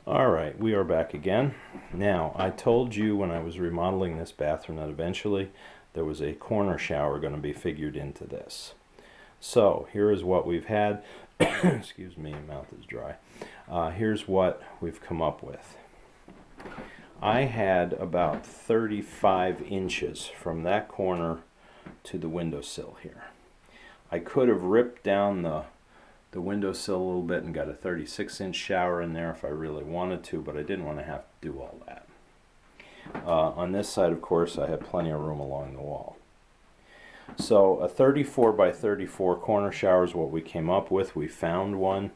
Alright, we are back again. Now, I told you when I was remodeling this bathroom that eventually there was a corner shower going to be figured into this. So, here is what we've had. Excuse me, my mouth is dry. Here's what we've come up with. I had about 35 inches from that corner to the windowsill here. I could have ripped down the windowsill a little bit and got a 36-inch shower in there if I really wanted to, but I didn't want to have to do all that. On this side, of course, I had plenty of room along the wall. So a 34 by 34 corner shower is what we came up with. We found one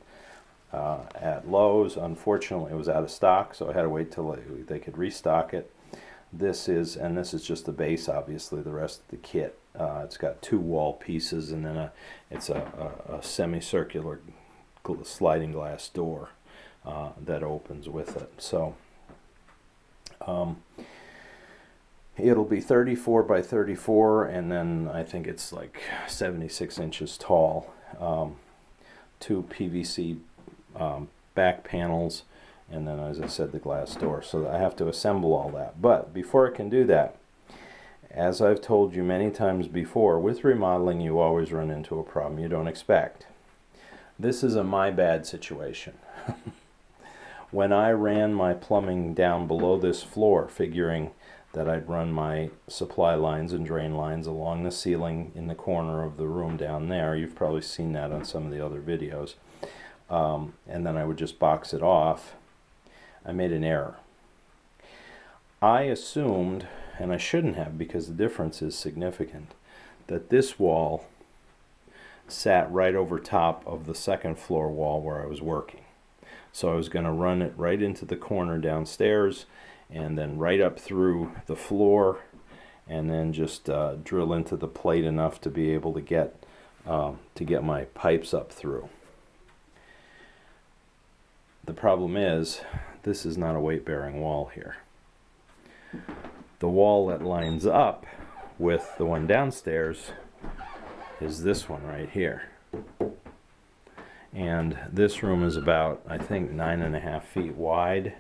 at Lowe's. Unfortunately, it was out of stock, so I had to wait till they could restock it. This is just the base, obviously. The rest of the kit. It's got two wall pieces, and then it's a semicircular sliding glass door that opens with it. So it'll be 34 by 34, and then I think it's like 76 inches tall. Two PVC back panels, and then, as I said, the glass door. So I have to assemble all that. But before I can do that, as I've told you many times before, with remodeling you always run into a problem you don't expect. This is a my bad situation. When I ran my plumbing down below this floor, figuring that I'd run my supply lines and drain lines along the ceiling in the corner of the room down there, you've probably seen that on some of the other videos, and then I would just box it off, I made an error. I assumed, and I shouldn't have because the difference is significant, that this wall sat right over top of the second floor wall where I was working. So I was going to run it right into the corner downstairs and then right up through the floor, and then just drill into the plate enough to be able to get my pipes up through. The problem is, this is not a weight-bearing wall here. The wall that lines up with the one downstairs is this one right here. And this room is about, I think, 9.5 feet wide.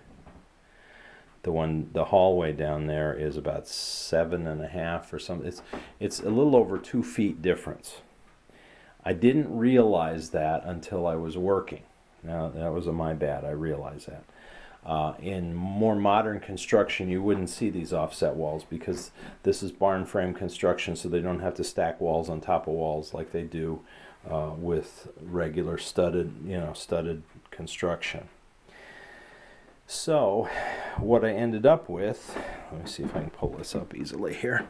The hallway down there is about 7.5 or something. It's a little over 2 feet difference. I didn't realize that until I was working. Now, that was my bad. I realize that. In more modern construction, you wouldn't see these offset walls because this is barn frame construction, so they don't have to stack walls on top of walls like they do with regular studded construction. So, what I ended up with, let me see if I can pull this up easily here.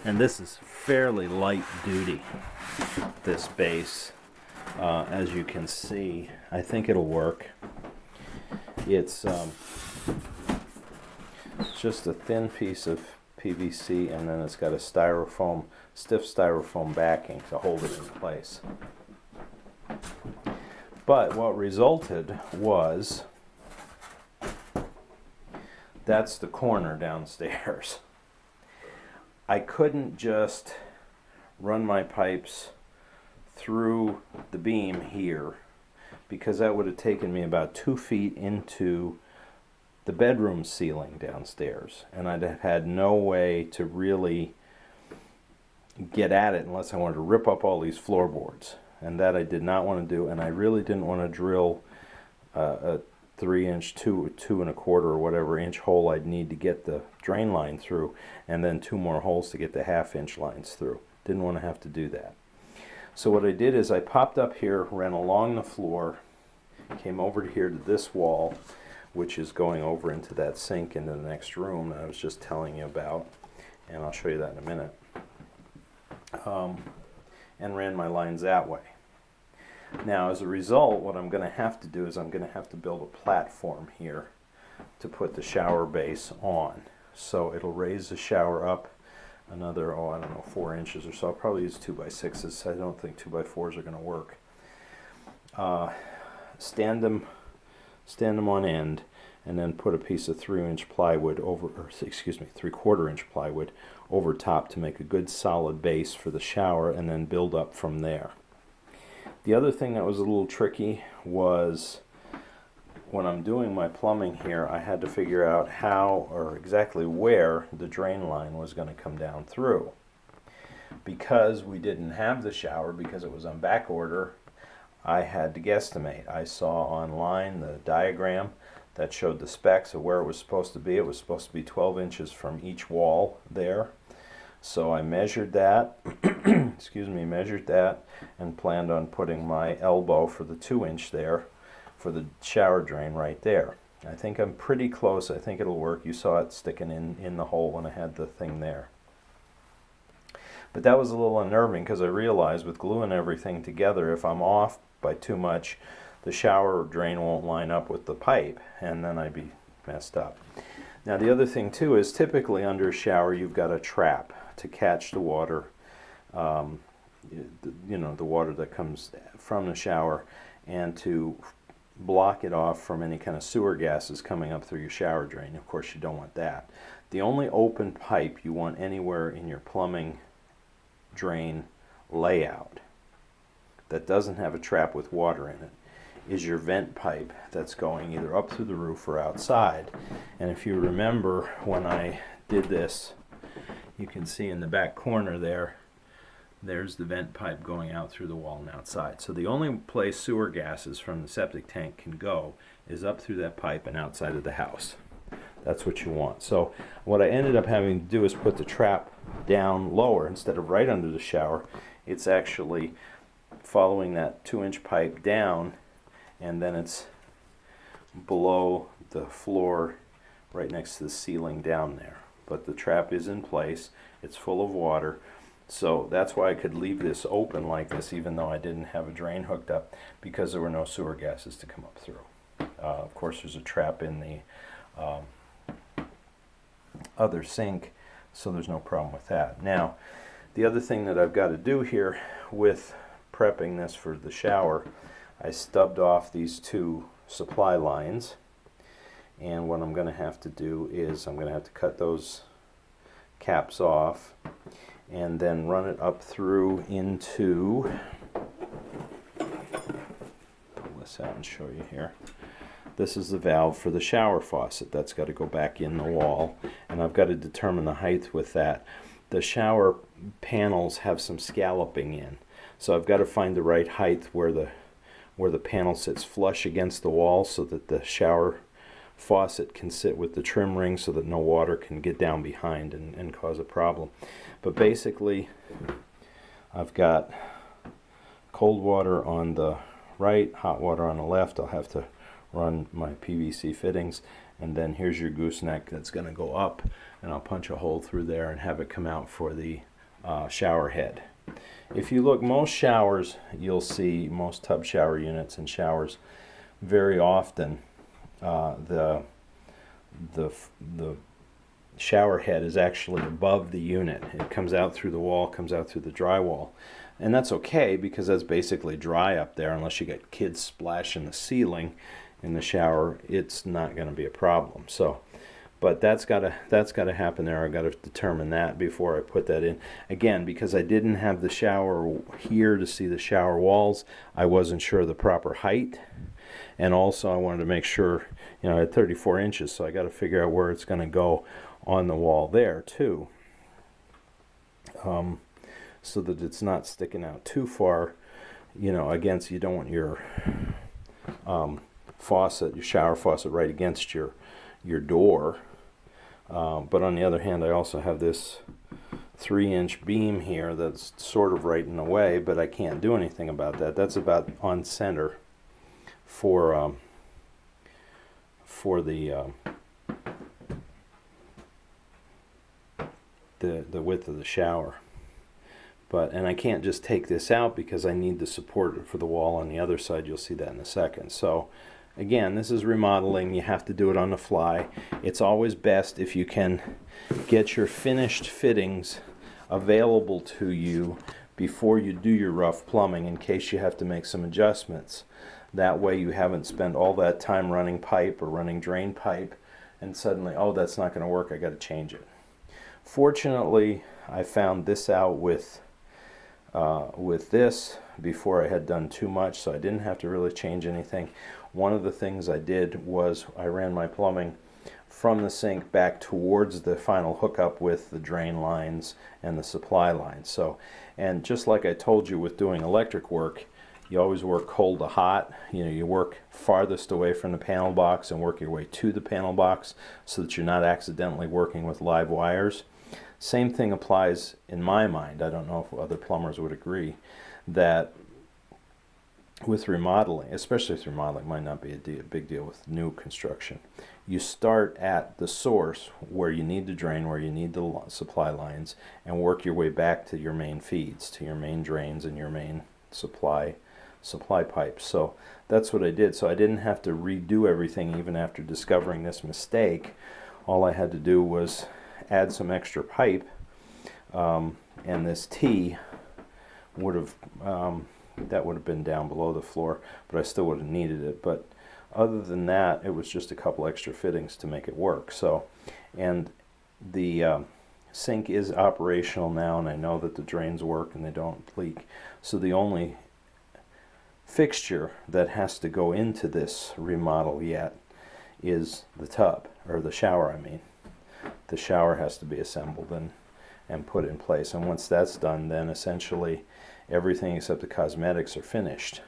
And this is fairly light duty, this base. As you can see, I think it'll work. It's just a thin piece of PVC, and then it's got a stiff styrofoam backing to hold it in place. But what resulted was, that's the corner downstairs. I couldn't just run my pipes through the beam here, because that would have taken me about 2 feet into the bedroom ceiling downstairs, and I'd have had no way to really get at it unless I wanted to rip up all these floorboards, and that I did not want to do. And I really didn't want to drill a 3-inch, 2.25 or whatever inch hole I'd need to get the drain line through, and then 2 more holes to get the 1/2-inch lines through. Didn't want to have to do that. So what I did is I popped up here, ran along the floor, came over to here to this wall, which is going over into that sink into the next room that I was just telling you about, and I'll show you that in a minute, and ran my lines that way. Now, as a result, what I'm going to have to do is I'm going to have to build a platform here to put the shower base on. So it'll raise the shower up another, I don't know, 4 inches or so. I'll probably use 2x6s. I don't think 2x4s are going to work. Stand them on end, and then put a piece of 3-inch plywood over, or excuse me, 3/4-inch plywood over top to make a good solid base for the shower, and then build up from there. The other thing that was a little tricky was when I'm doing my plumbing here, I had to figure out how or exactly where the drain line was going to come down through. Because we didn't have the shower, because it was on back order, I had to guesstimate. I saw online the diagram that showed the specs of where it was supposed to be. It was supposed to be 12 inches from each wall there. So I measured that, measured that, and planned on putting my elbow for the 2-inch there for the shower drain right there. I think I'm pretty close. I think it'll work. You saw it sticking in the hole when I had the thing there. But that was a little unnerving because I realized with gluing everything together, if I'm off by too much, the shower drain won't line up with the pipe, and then I'd be messed up. Now the other thing too is typically under a shower you've got a trap to catch the water, the water that comes from the shower, and to block it off from any kind of sewer gases coming up through your shower drain. Of course you don't want that. The only open pipe you want anywhere in your plumbing drain layout that doesn't have a trap with water in it is your vent pipe that's going either up through the roof or outside. And if you remember when I did this, you can see in the back corner there's the vent pipe going out through the wall and outside. So the only place sewer gases from the septic tank can go is up through that pipe and outside of the house. That's what you want. So what I ended up having to do is put the trap down lower instead of right under the shower. It's actually following that 2-inch pipe down, and then it's below the floor right next to the ceiling down there. But the trap is in place. It's full of water. So that's why I could leave this open like this even though I didn't have a drain hooked up, because there were no sewer gases to come up through. Of course there's a trap in the other sink, so there's no problem with that. Now the other thing that I've got to do here with prepping this for the shower, I stubbed off these 2 supply lines, and what I'm going to have to do is I'm going to have to cut those caps off and then run it up through into, pull this out and show you here. This is the valve for the shower faucet. That's got to go back in the wall, and I've got to determine the height with that. The shower panels have some scalloping in, so I've got to find the right height where the panel sits flush against the wall so that the shower faucet can sit with the trim ring so that no water can get down behind and cause a problem. But basically I've got cold water on the right, hot water on the left. I'll have to run my PVC fittings, and then here's your gooseneck that's going to go up, and I'll punch a hole through there and have it come out for the shower head. If you look, most showers, you'll see, most tub shower units and showers, very often the shower head is actually above the unit. It comes out through the wall, comes out through the drywall, and that's okay because that's basically dry up there. Unless you get kids splashing the ceiling in the shower, it's not going to be a problem. So, but that's got to happen there. I've got to determine that before I put that in. Again, because I didn't have the shower here to see the shower walls, I wasn't sure of the proper height, and also I wanted to make sure, I had 34 inches, so I got to figure out where it's going to go on the wall there too, so that it's not sticking out too far, against, you don't want your faucet, your shower faucet, right against your door. But on the other hand, I also have this 3-inch beam here that's sort of right in the way, but I can't do anything about that. That's about on center for the width of the shower. And I can't just take this out because I need the support for the wall on the other side. You'll see that in a second. So again, this is remodeling. You have to do it on the fly. It's always best if you can get your finished fittings available to you before you do your rough plumbing, in case you have to make some adjustments. That way you haven't spent all that time running pipe or running drain pipe and suddenly, oh, that's not going to work, I got to change it. Fortunately, I found this out with with this before I had done too much, so I didn't have to really change anything. One of the things I did was I ran my plumbing from the sink back towards the final hookup with the drain lines and the supply lines. So, and just like I told you with doing electric work, you always work cold to hot. You know, you work farthest away from the panel box and work your way to the panel box so that you're not accidentally working with live wires. Same thing applies in my mind. I don't know if other plumbers would agree that with remodeling, especially with remodeling, might not be a big deal with new construction. You start at the source where you need to drain, where you need the supply lines, and work your way back to your main feeds, to your main drains and your main supply pipes. So that's what I did. So I didn't have to redo everything even after discovering this mistake. All I had to do was add some extra pipe, and this T would have that would have been down below the floor, but I still would have needed it. But other than that, it was just a couple extra fittings to make it work. So, and the sink is operational now, and I know that the drains work and they don't leak. So the only fixture that has to go into this remodel yet is the tub, or the shower, I mean. The shower has to be assembled and put in place. And once that's done, then essentially everything except the cosmetics are finished.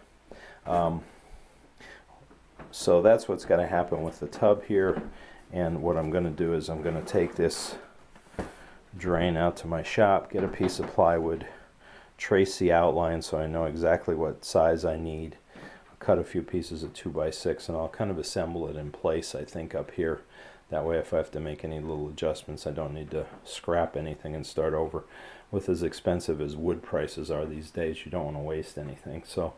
So that's what's got to happen with the tub here. And what I'm going to do is I'm going to take this drain out to my shop, get a piece of plywood, trace the outline so I know exactly what size I need. I'll cut a few pieces of 2x6 and I'll kind of assemble it in place, I think, up here. That way if I have to make any little adjustments, I don't need to scrap anything and start over. With as expensive as wood prices are these days, you don't want to waste anything. So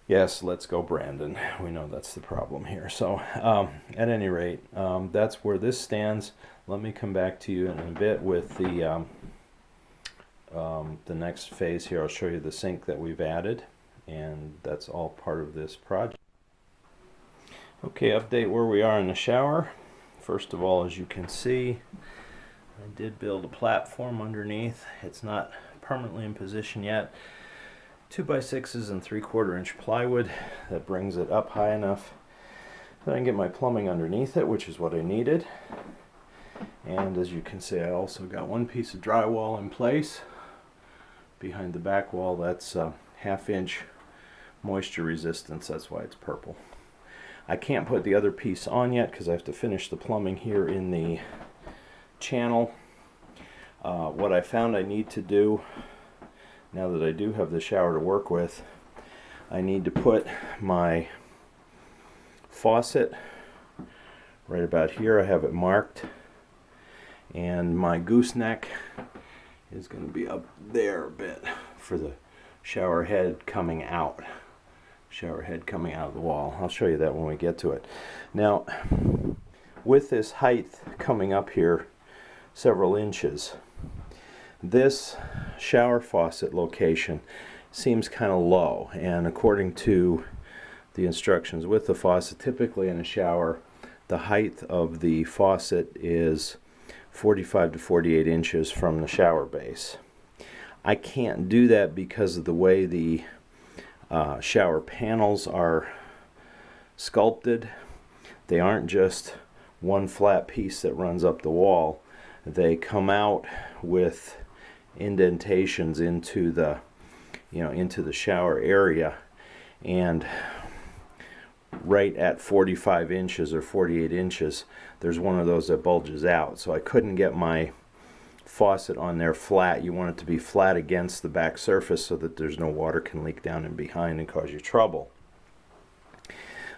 yes, let's go Brandon. We know that's the problem here. So at any rate, that's where this stands. Let me come back to you in a bit with the next phase here. I'll show you the sink that we've added, and that's all part of this project. Okay, update where we are in the shower. First of all, as you can see, I did build a platform underneath. It's not permanently in position yet. 2x6s and 3/4 inch plywood that brings it up high enough that I can get my plumbing underneath it, which is what I needed. And as you can see, I also got one piece of drywall in place behind the back wall. That's 1/2 inch moisture resistance. That's why it's purple. I can't put the other piece on yet because I have to finish the plumbing here in the channel. What I found I need to do, now that I do have the shower to work with, I need to put my faucet right about here. I have it marked, and my gooseneck is going to be up there a bit for the shower head coming out. Shower head coming out of the wall. I'll show you that when we get to it. Now, with this height coming up here several inches, this shower faucet location seems kind of low, and according to the instructions with the faucet, typically in a shower the height of the faucet is 45 to 48 inches from the shower base. I can't do that because of the way the shower panels are sculpted. They aren't just one flat piece that runs up the wall. They come out with indentations into the into the shower area, and right at 45 inches or 48 inches there's one of those that bulges out. So I couldn't get my faucet on there flat. You want it to be flat against the back surface so that there's no water can leak down in behind and cause you trouble.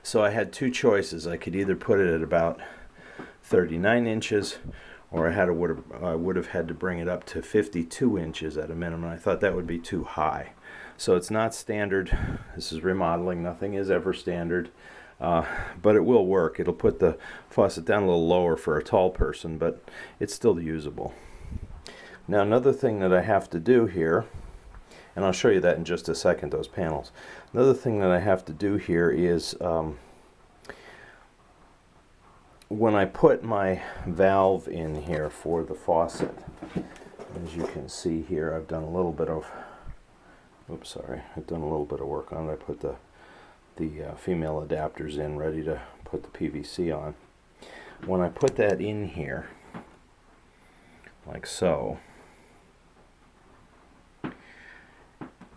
So I had two choices. I could either put it at about 39 inches, or I would have had to bring it up to 52 inches at a minimum. I thought that would be too high. So it's not standard. This is remodeling. Nothing is ever standard. But it will work. It'll put the faucet down a little lower for a tall person, but it's still usable. Now, another thing that I have to do here, and I'll show you that in just a second, those panels. Another thing that I have to do here is when I put my valve in here for the faucet, as you can see here, I've done a little bit of Oops, sorry, I've done a little bit of work on it. I put the female adapters in, ready to put the PVC on. When I put that in here, like so,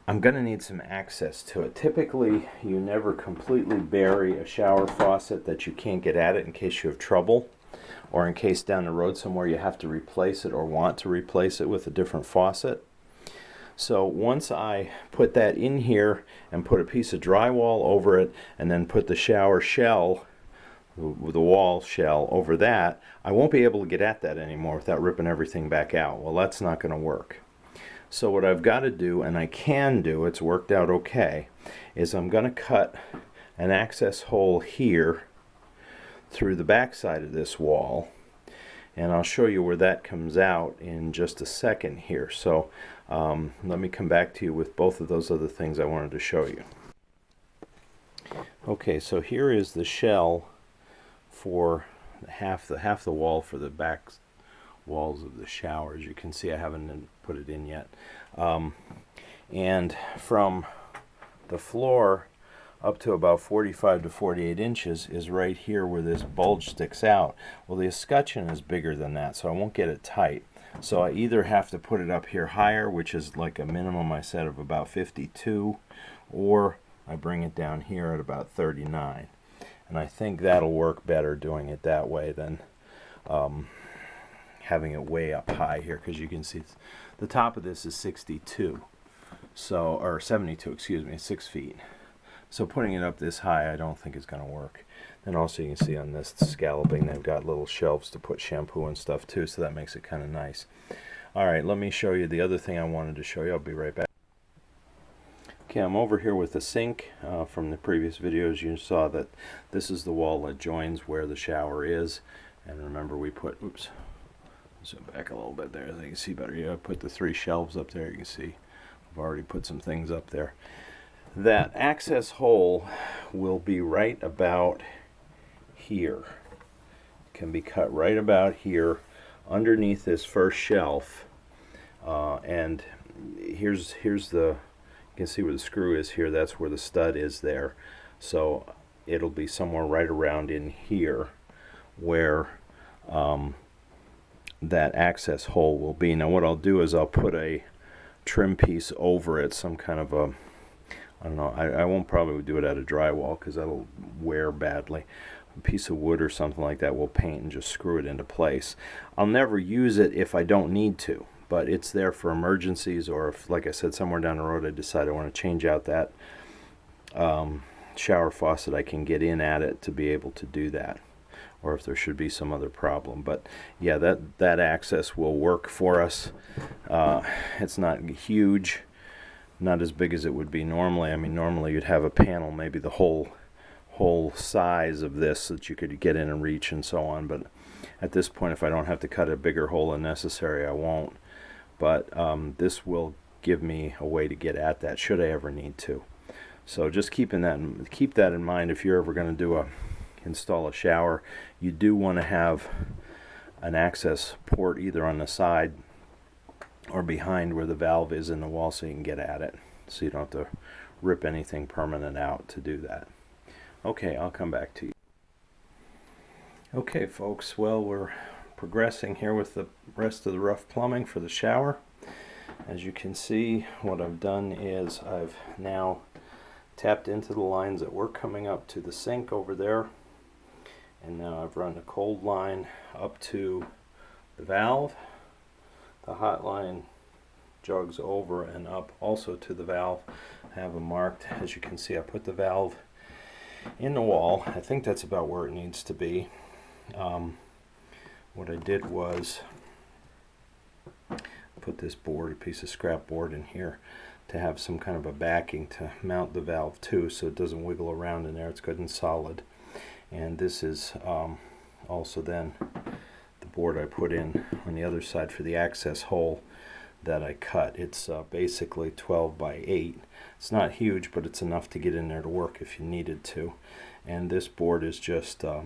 I'm going to need some access to it. Typically, you never completely bury a shower faucet that you can't get at it in case you have trouble, or in case down the road somewhere you have to replace it or want to replace it with a different faucet. So once I put that in here and put a piece of drywall over it and then put the shower shell, the wall shell over that, I won't be able to get at that anymore without ripping everything back out. Well, that's not going to work. So what I've got to do, and I can do, it's worked out okay, is I'm going to cut an access hole here through the back side of this wall, and I'll show you where that comes out in just a second here. So let me come back to you with both of those other things I wanted to show you. Okay, so here is the shell for half the wall for the back walls of the shower. As you can see, I haven't put it in yet. And from the floor up to about 45 to 48 inches is right here where this bulge sticks out. Well, the escutcheon is bigger than that, so I won't get it tight. So I either have to put it up here higher, which is like a minimum I said of about 52, or I bring it down here at about 39. And I think that'll work better doing it that way than having it way up high here, because you can see the top of this is 62, so, or 72, excuse me, 6 feet. So putting it up this high I don't think is going to work. And also you can see on this scalloping they've got little shelves to put shampoo and stuff too, so that makes it kind of nice. Alright, let me show you the other thing I wanted to show you. I'll be right back. Okay, I'm over here with the sink. From the previous videos you saw that this is the wall that joins where the shower is. And remember we put, oops, zoom back a little bit there so you can see better. Yeah, I put the 3 shelves up there. You can see I've already put some things up there. That access hole will be right about here. It can be cut right about here underneath this first shelf. And here's the, you can see where the screw is here. That's where the stud is there. So it'll be somewhere right around in here where that access hole will be. Now what I'll do is I'll put a trim piece over it, some kind of a, I don't know, I won't probably do it out of drywall because that'll wear badly. A piece of wood or something like that will paint and just screw it into place. I'll never use it if I don't need to, but it's there for emergencies, or if, like I said, somewhere down the road I decide I want to change out that shower faucet, I can get in at it to be able to do that, or if there should be some other problem. But yeah, that access will work for us. It's not huge, not as big as it would be normally. I mean, normally you'd have a panel, maybe the whole size of this that you could get in and reach and so on, but at this point if I don't have to cut a bigger hole than necessary I won't. But this will give me a way to get at that should I ever need to. So just keep that in mind if you're ever going to install a shower. You do want to have an access port either on the side or behind where the valve is in the wall so you can get at it, so you don't have to rip anything permanent out to do that. Okay, I'll come back to you. Okay folks, well, we're progressing here with the rest of the rough plumbing for the shower. As you can see, what I've done is I've now tapped into the lines that were coming up to the sink over there, and now I've run the cold line up to the valve. The hot line jogs over and up also to the valve. I have them marked. As you can see, I put the valve in the wall. I think that's about where it needs to be. What I did was put this board, a piece of scrap board in here to have some kind of a backing to mount the valve to, so it doesn't wiggle around in there. It's good and solid. And this is also then the board I put in on the other side for the access hole that I cut. It's basically 12 by 8. It's not huge, but it's enough to get in there to work if you needed to. And this board is just, I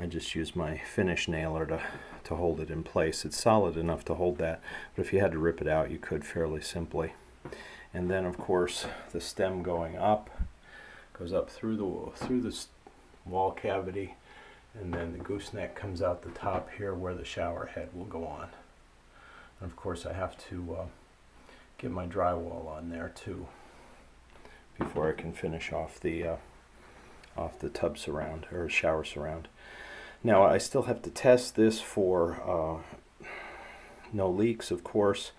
just used my finish nailer to hold it in place. It's solid enough to hold that, but if you had to rip it out, you could fairly simply. And then of course the stem going up goes up through the wall cavity, and then the gooseneck comes out the top here where the shower head will go on. And of course I have to get my drywall on there too before I can finish off the tub surround or shower surround. Now I still have to test this for no leaks, of course.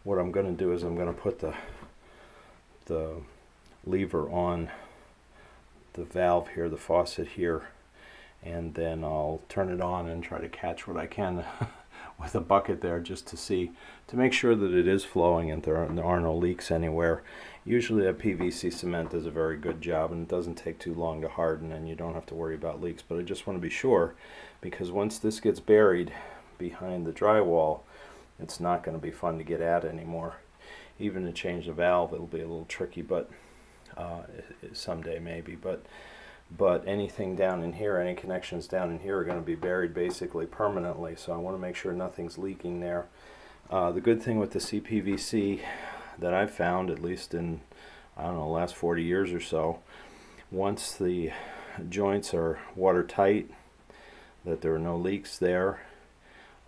What I'm going to do is I'm going to put the lever on the valve here, the faucet here, and then I'll turn it on and try to catch what I can with a bucket there, just to make sure that it is flowing and there are no leaks anywhere. Usually that PVC cement does a very good job, and it doesn't take too long to harden, and you don't have to worry about leaks. But I just want to be sure, because once this gets buried behind the drywall, it's not going to be fun to get at anymore. Even to change the valve, it'll be a little tricky, but someday maybe. But anything down in here, any connections down in here are going to be buried basically permanently, so I want to make sure nothing's leaking there. The good thing with the CPVC that I've found, at least in, I don't know, the last 40 years or so, once the joints are watertight, that there are no leaks there,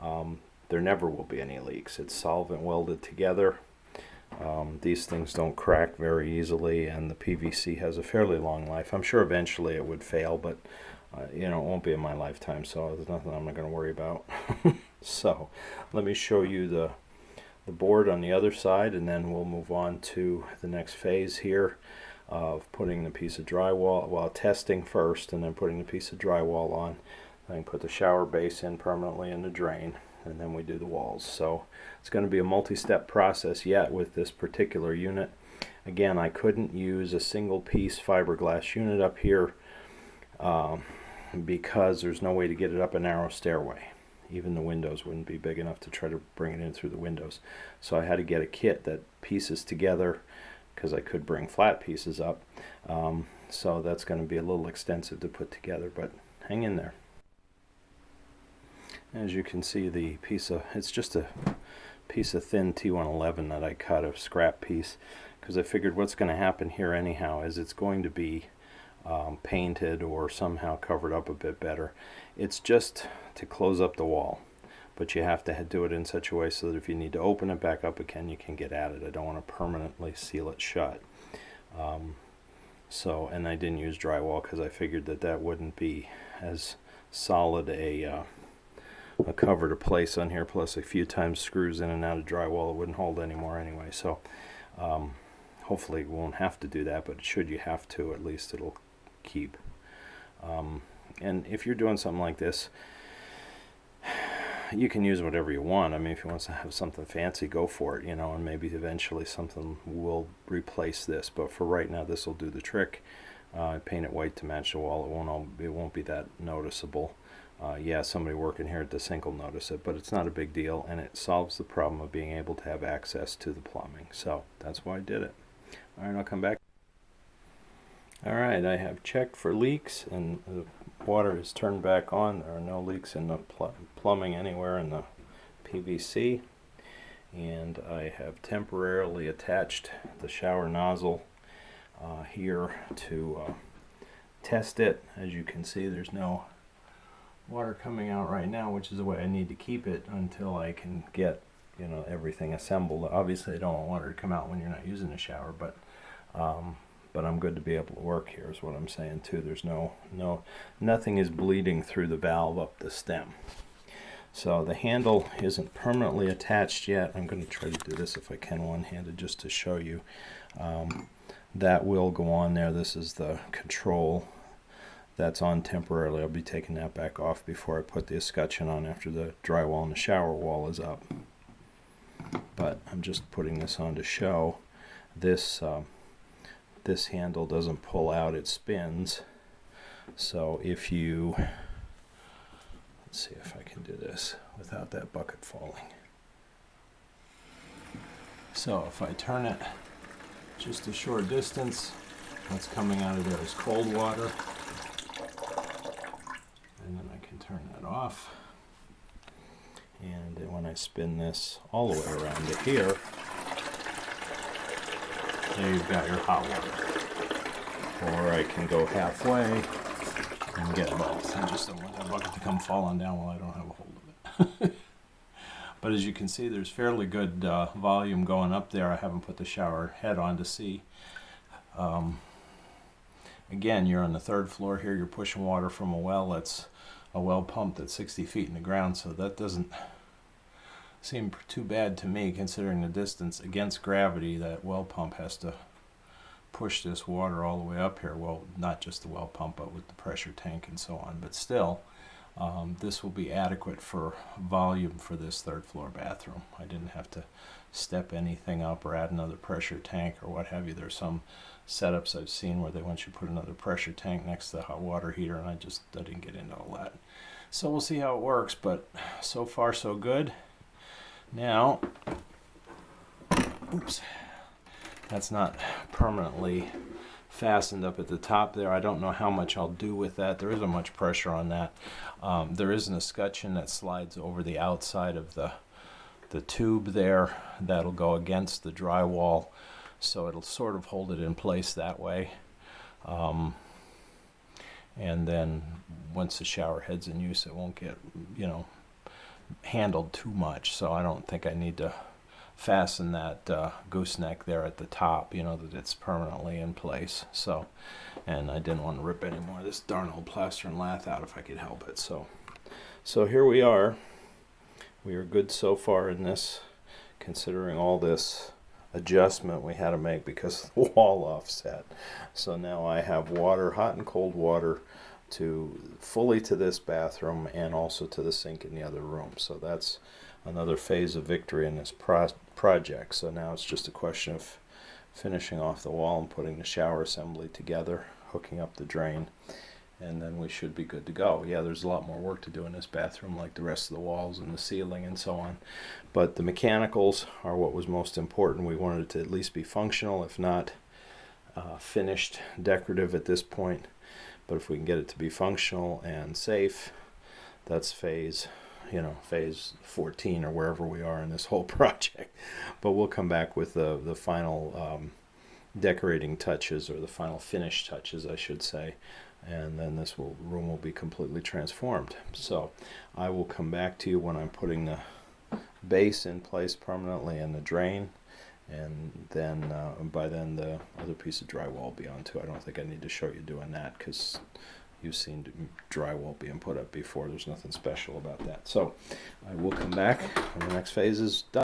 there never will be any leaks. It's solvent welded together. These things don't crack very easily, and the PVC has a fairly long life. I'm sure eventually it would fail, but you know, it won't be in my lifetime, so there's nothing I'm not going to worry about. So let me show you the board on the other side, and then we'll move on to the next phase here of putting the piece of drywall, well, testing first and then putting the piece of drywall on. Then put the shower base in permanently in the drain, and then we do the walls. So it's going to be a multi-step process yet with this particular unit. Again, I couldn't use a single piece fiberglass unit up here because there's no way to get it up a narrow stairway. Even the windows wouldn't be big enough to try to bring it in through the windows. So I had to get a kit that pieces together, because I could bring flat pieces up. So that's going to be a little extensive to put together, but hang in there. As you can see, it's just a piece of thin T111 that I cut, a scrap piece, because I figured what's going to happen here anyhow is it's going to be painted or somehow covered up a bit better. It's just to close up the wall, but you have to do it in such a way so that if you need to open it back up again, you can get at it. I don't want to permanently seal it shut. And I didn't use drywall because I figured that wouldn't be as solid a cover to place on here, plus a few times screws in and out of drywall, it wouldn't hold anymore anyway. So hopefully we won't have to do that, but should you have to, at least it'll keep. And if you're doing something like this, you can use whatever you want. I mean, if you want to have something fancy, go for it, you know, and maybe eventually something will replace this. But for right now, this will do the trick. I paint it white to match the wall. It won't be that noticeable. Yeah, somebody working here at the sink will notice it, but it's not a big deal, and it solves the problem of being able to have access to the plumbing. So that's why I did it. All right, I'll come back. All right, I have checked for leaks, and the water is turned back on. There are no leaks in the plumbing anywhere in the PVC. And I have temporarily attached the shower nozzle here to test it. As you can see, there's no water coming out right now, which is the way I need to keep it until I can get, you know, everything assembled. Obviously I don't want water to come out when you're not using the shower, but I'm good to be able to work here is what I'm saying too. There's nothing is bleeding through the valve up the stem. So the handle isn't permanently attached yet. I'm going to try to do this if I can one-handed just to show you. That will go on there. This is the control that's on temporarily. I'll be taking that back off before I put the escutcheon on after the drywall and the shower wall is up. But I'm just putting this on to show this handle doesn't pull out, it spins. So if you, let's see if I can do this without that bucket falling. So if I turn it just a short distance, what's coming out of there is cold water. And then I can turn that off. And then when I spin this all the way around to here, there you've got your hot water. Or I can go halfway and get both. I just don't want that bucket to come falling down while I don't have a hold of it. But as you can see, there's fairly good volume going up there. I haven't put the shower head on to see. Again, you're on the 3rd floor here. You're pushing water from a well that's a well pump that's 60 feet in the ground, so that doesn't seem too bad to me considering the distance. Against gravity, that well pump has to push this water all the way up here. Well, not just the well pump, but with the pressure tank and so on. But still, this will be adequate for volume for this 3rd floor bathroom. I didn't have to step anything up or add another pressure tank or what have you. There's some setups I've seen where they want you to put another pressure tank next to the hot water heater, and I didn't get into all that. So we'll see how it works, but so far so good. Now, oops, that's not permanently fastened up at the top there. I don't know how much I'll do with that. There isn't much pressure on that. There is an escutcheon that slides over the outside of the tube there that'll go against the drywall, so it'll sort of hold it in place that way. And then once the shower head's in use, it won't get, handled too much. So I don't think I need to fasten that gooseneck there at the top, that it's permanently in place. So, and I didn't want to rip any more of this darn old plaster and lath out if I could help it. So here we are. We are good so far in this, considering all this adjustment we had to make because of the wall offset. So now I have water, hot and cold water, fully to this bathroom and also to the sink in the other room. So that's another phase of victory in this project. So now it's just a question of finishing off the wall and putting the shower assembly together, hooking up the drain, and then we should be good to go. Yeah, there's a lot more work to do in this bathroom, like the rest of the walls and the ceiling and so on. But the mechanicals are what was most important. We wanted it to at least be functional, if not finished, decorative at this point. But if we can get it to be functional and safe, that's phase 14 or wherever we are in this whole project. But we'll come back with the final decorating touches, or the final finish touches, I should say. And then this room will be completely transformed. So I will come back to you when I'm putting the base in place permanently and the drain, and then by then the other piece of drywall will be on too. I don't think I need to show you doing that because you've seen drywall being put up before. There's nothing special about that. So I will come back when the next phase is done.